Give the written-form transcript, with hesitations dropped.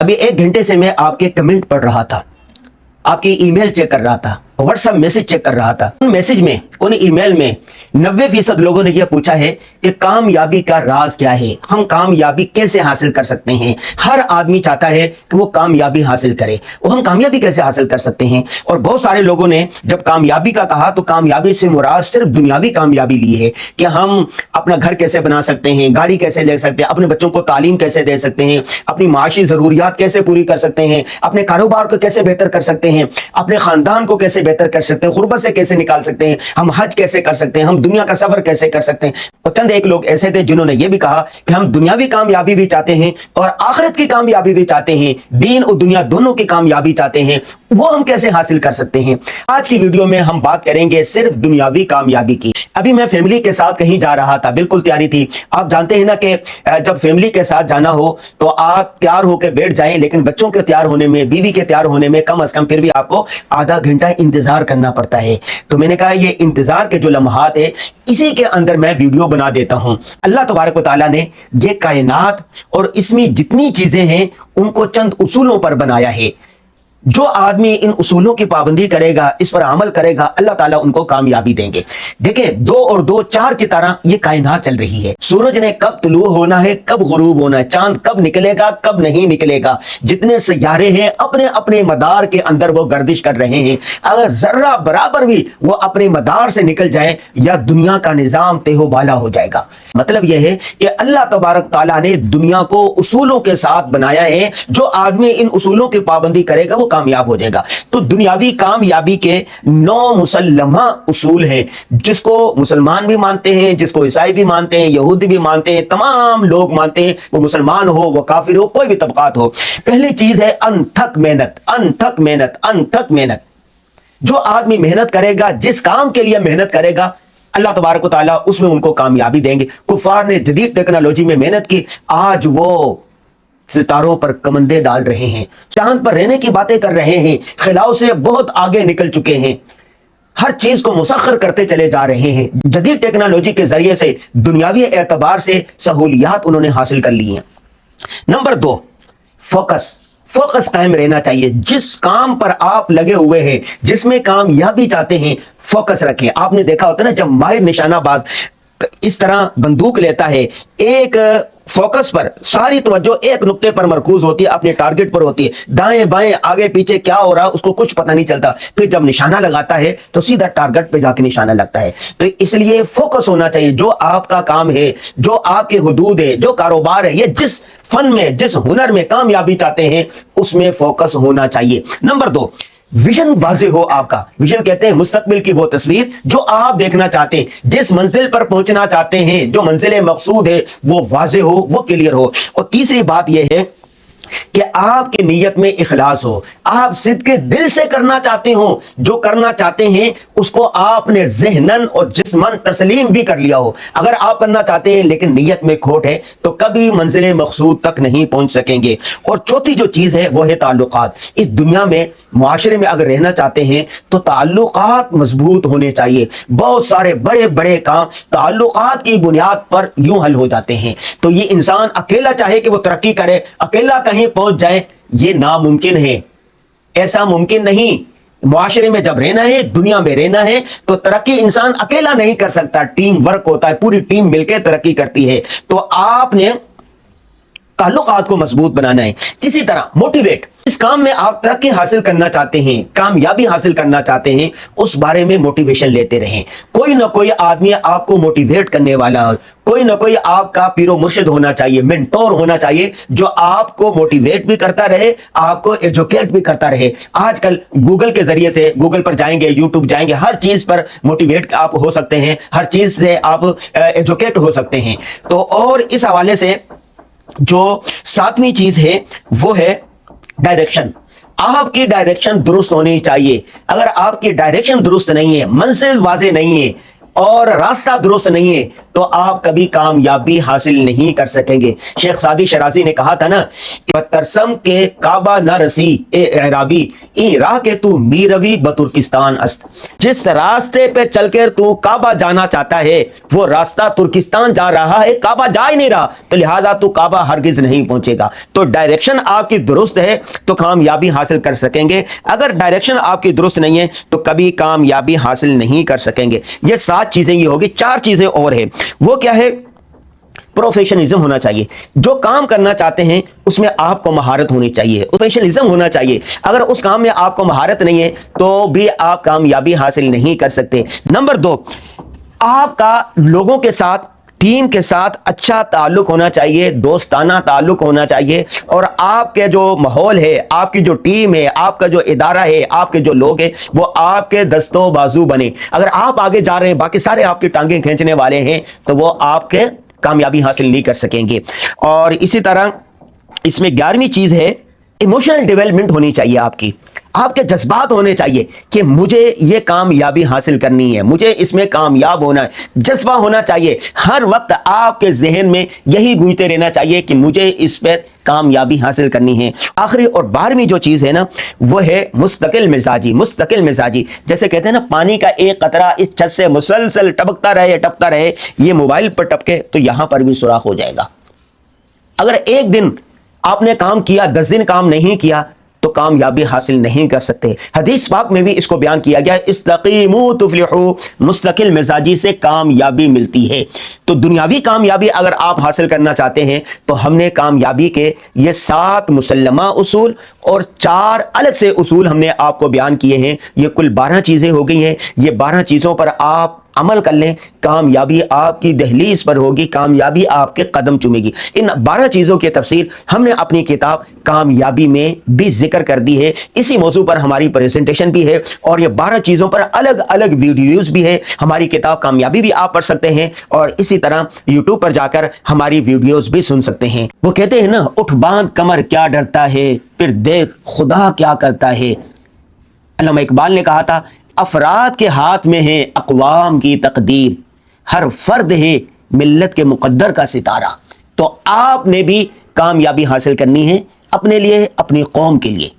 अभी 1 घंटे से मैं आपके कमेंट पढ़ रहा था, आपकी ईमेल चेक कर रहा था, व्हाट्सएप मैसेज चेक कर रहा था। उन मैसेज में, उन ईमेल में 90% लोगों ने यह पूछा है कि कामयाबी का राज क्या है, हम कामयाबी कैसे हासिल कर सकते हैं। हर आदमी चाहता है कि वो कामयाबी हासिल करे, वो हम कामयाबी कैसे हासिल कर सकते हैं। और बहुत सारे लोगों ने जब कामयाबी का कहा तो कामयाबी से मुराद सिर्फ दुनियावी कामयाबी ली है कि हम अपना घर कैसे बना सकते हैं, गाड़ी कैसे ले सकते हैं, अपने बच्चों को तालीम कैसे दे सकते हैं, अपनी माशी जरूरियात कैसे पूरी कर सकते हैं, अपने कारोबार को कैसे बेहतर कर सकते हैं, अपने खानदान को कैसे बेहतर कर सकते हैं, गुर्बत से कैसे निकाल सकते हैं, हम हज कैसे कर सकते हैं, हम दुनिया का सफर कैसे कर सकते हैं। और चंद एक लोग ऐसे थे जिन्होंने ये भी कहा कि हम दुनियावी कामयाबी भी चाहते हैं और आखिरत की कामयाबी भी चाहते हैं, दीन और दुनिया दोनों की कामयाबी चाहते हैं, वो हम कैसे हासिल कर सकते हैं। आज की वीडियो में हम बात करेंगे सिर्फ दुनियावी कामयाबी की। अभी मैं फैमिली के साथ कहीं जा रहा था, बिल्कुल तैयारी थी। आप जानते हैं ना कि जब फैमिली के साथ जाना हो तो आप तैयार होकर बैठ जाएं, लेकिन बच्चों के तैयार होने में, बीवी के तैयार होने में कम से कम फिर भी आपको आधा घंटा इंतजार करना पड़ता है। तो मैंने कहा ये इंतजार के जो लम्हात है इसी के अंदर मैं वीडियो बना देता हूं। अल्लाह तबारक व तआला ने ये कायनात और इसमें जितनी चीजें हैं उनको चंद उसूलों पर बनाया है। जो आदमी इन उसूलों की पाबंदी करेगा, इस पर अमल करेगा, अल्लाह ताला उनको कामयाबी देंगे। देखें, 2 और 2 4 की तरह ये कायनात चल रही है। सूरज ने कब तुलू होना है, कब गुरूब होना है, चांद कब निकलेगा, कब नहीं निकलेगा, जितने सैयारे हैं अपने अपने मदार के अंदर वो गर्दिश कर रहे हैं। अगर जर्रा बराबर भी वो अपने मदार से निकल जाए या दुनिया का निजाम तेहोबाला हो जाएगा। मतलब यह है कि अल्लाह तबारक ताला ने दुनिया को उसूलों के साथ बनाया है। जो आदमी इन उसूलों की पाबंदी करेगा वो कामयाब हो जाएगा। तो दुनियावी कामयाबी के 9 मुसल्लमा उसूल हैं, जिसको मुसलमान भी मानते हैं, जिसको ईसाई भी मानते हैं, यहूदी भी मानते हैं, तमाम लोग मानते हैं, वो मुसलमान हो, वो काफिर हो, कोई भी तबकात हो। पहली चीज है अनथक मेहनत, अनथक मेहनत, अनथक मेहनत। जो आदमी मेहनत करेगा, जिस काम के लिए मेहनत करेगा, अल्लाह तबारक व तआला उसमें उनको कामयाबी देंगे। कुफार ने जदीद टेक्नोलॉजी में मेहनत की, आज वो सितारों पर कमंदे डाल रहे हैं, चांद पर रहने की बातें कर रहे हैं, खिलाओं से बहुत आगे निकल चुके हैं, हर चीज को मुसख्खर करते चले जा रहे हैं। जदीद टेक्नोलॉजी के जरिए से दुनियावी एतबार से सहूलियात उन्होंने हासिल कर ली हैं। नंबर 2, फोकस कायम रहना चाहिए। जिस काम पर आप लगे हुए हैं, जिसमें कामयाबी चाहते हैं, फोकस रखें। आपने देखा होता है ना, जब माहिर निशानाबाज इस तरह बंदूक लेता है, एक फोकस पर सारी तवज्जो एक नुक्ते पर मरकूज होती है, अपने टारगेट पर होती है। दाएं बाएं आगे पीछे क्या हो रहा है उसको कुछ पता नहीं चलता। फिर जब निशाना लगाता है तो सीधा टारगेट पे जाके निशाना लगता है। तो इसलिए फोकस होना चाहिए। जो आपका काम है, जो आपके हुदूद है, जो कारोबार है, ये जिस फन में, जिस हुनर में कामयाबी चाहते हैं उसमें फोकस होना चाहिए। नंबर 2, विजन वाज़ेह हो। आपका विजन कहते हैं मुस्तकबिल की वो तस्वीर जो आप देखना चाहते हैं, जिस मंजिल पर पहुंचना चाहते हैं, जो मंजिल मकसूद है वो वाज़ेह हो, वो क्लियर हो। और तीसरी बात यह है कि आपकी नीयत में इखलास हो, आप सिद्ध के दिल से करना चाहते हो, जो करना चाहते हैं उसको आपने ज़हनन और जिस्मन तस्लीम भी कर लिया हो। अगर आप करना चाहते हैं लेकिन नीयत में खोट है तो कभी मंजिल मकसूद तक नहीं पहुंच सकेंगे। और चौथी जो चीज़ है वो है ताल्लुकात। इस दुनिया में, मुआशरे में अगर रहना चाहते हैं तो ताल्लुकात मजबूत होने चाहिए। बहुत सारे बड़े बड़े काम ताल्लुकात की बुनियाद पर यूं हल हो जाते हैं। तो ये इंसान अकेला चाहे कि वो तरक्की करे, अकेला कहीं पहुंच जाए, ये नामुमकिन है, ऐसा मुमकिन नहीं। मुआशरे में जब रहना है, दुनिया में रहना है तो तरक्की इंसान अकेला नहीं कर सकता, टीम वर्क होता है, पूरी टीम मिलकर तरक्की करती है। तो आपने ताल्लुकात को मजबूत बनाना है। इसी तरह मोटिवेट, इस काम में आप तरक्की हासिल करना चाहते हैं, कामयाबी हासिल करना चाहते हैं, उस बारे में मोटिवेशन लेते रहें। कोई ना कोई आदमी आपको मोटिवेट करने वाला हो, कोई ना कोई आपका पीरो मुर्शिद होना चाहिए, मेंटोर होना चाहिए, जो आपको मोटिवेट भी करता रहे, आपको एजुकेट भी करता रहे। आजकल गूगल के जरिए से, गूगल पर जाएंगे, यूट्यूब जाएंगे, हर चीज पर मोटिवेट आप हो सकते हैं, हर चीज से आप एजुकेट हो सकते हैं। तो और इस हवाले से जो 7वीं चीज है वो है डायरेक्शन। आपकी डायरेक्शन दुरुस्त होनी चाहिए। अगर आपकी डायरेक्शन दुरुस्त नहीं है, मंजिल वाज़ेह नहीं है اور راستہ درست نہیں ہے تو آپ کبھی کامیابی حاصل نہیں کر سکیں گے۔ شیخ سعدی شرازی نے کہا تھا نا کہ ترسم کے کعبہ نہ رسی اے اعرابی ای راہ کے تو میروی بترکستان است، جس راستے پہ چل کر تو کعبہ جانا چاہتا ہے وہ راستہ ترکستان جا رہا ہے، کعبہ جا ہی نہیں رہا، تو لہذا تو کعبہ ہرگز نہیں پہنچے گا۔ تو ڈائریکشن آپ کی درست ہے تو کامیابی حاصل کر سکیں گے، اگر ڈائریکشن آپ کی درست نہیں ہے تو کبھی کامیابی حاصل نہیں کر سکیں گے۔ یہ 7 چیزیں یہ ہوگی، 4 چیزیں اور ہیں، وہ کیا ہے؟ پروفیشنلزم ہونا چاہیے، جو کام کرنا چاہتے ہیں اس میں آپ کو مہارت ہونی چاہیے، پروفیشنلزم ہونا چاہیے۔ اگر اس کام میں آپ کو مہارت نہیں ہے تو بھی آپ کامیابی حاصل نہیں کر سکتے۔ نمبر 2، آپ کا لوگوں کے ساتھ، ٹیم کے ساتھ اچھا تعلق ہونا چاہیے، دوستانہ تعلق ہونا چاہیے، اور آپ کے جو ماحول ہے، آپ کی جو ٹیم ہے، آپ کا جو ادارہ ہے، آپ کے جو لوگ ہیں وہ آپ کے دست و بازو بنے۔ اگر آپ آگے جا رہے ہیں باقی سارے آپ کی ٹانگیں کھینچنے والے ہیں تو وہ آپ کے کامیابی حاصل نہیں کر سکیں گے۔ اور اسی طرح اس میں 11ویں چیز ہے، ایموشنل ڈیولپمنٹ ہونی چاہیے، آپ کے جذبات ہونے چاہیے کہ مجھے یہ کامیابی حاصل کرنی ہے، مجھے اس میں کامیاب ہونا ہے، جذبہ ہونا چاہیے۔ ہر وقت آپ کے ذہن میں یہی گونجتے رہنا چاہیے کہ مجھے اس پہ کامیابی حاصل کرنی ہے۔ آخری اور 12ویں جو چیز ہے نا وہ ہے مستقل مزاجی۔ جیسے کہتے ہیں نا پانی کا ایک قطرہ اس چھت سے مسلسل ٹپکتا رہے، یہ موبائل پر ٹپکے تو یہاں پر بھی سوراخ ہو جائے گا۔ اگر ایک دن آپ نے کام کیا، 10 دن کام نہیں کیا تو کامیابی حاصل نہیں کر سکتے۔ حدیث پاک میں بھی اس کو بیان کیا گیا، استقیموا تفلحوا، مستقل مزاجی سے کامیابی ملتی ہے۔ تو دنیاوی کامیابی اگر آپ حاصل کرنا چاہتے ہیں تو ہم نے کامیابی کے یہ 7 مسلمہ اصول اور 4 الگ سے اصول ہم نے آپ کو بیان کیے ہیں۔ یہ کل 12 چیزیں ہو گئی ہیں، یہ 12 چیزوں پر آپ عمل کر لیں، کامیابی آپ کی دہلیز پر ہوگی، کامیابی آپ کے قدم چومے گی۔ ان 12 چیزوں کی تفصیل ہم نے اپنی کتاب کامیابی میں بھی ذکر کر دی ہے، اسی موضوع پر ہماری پریزنٹیشن بھی ہے اور یہ 12 چیزوں پر الگ الگ ویڈیوز بھی ہے۔ ہماری کتاب کامیابی بھی آپ پڑھ سکتے ہیں اور اسی طرح یوٹیوب پر جا کر ہماری ویڈیوز بھی سن سکتے ہیں۔ وہ کہتے ہیں نا، اٹھ باندھ کمر کیا ڈرتا ہے، پھر دیکھ خدا کیا کرتا ہے۔ علامہ اقبال نے کہا تھا، افراد کے ہاتھ میں ہے اقوام کی تقدیر، ہر فرد ہے ملت کے مقدر کا ستارہ۔ تو آپ نے بھی کامیابی حاصل کرنی ہے اپنے لیے، اپنی قوم کے لیے۔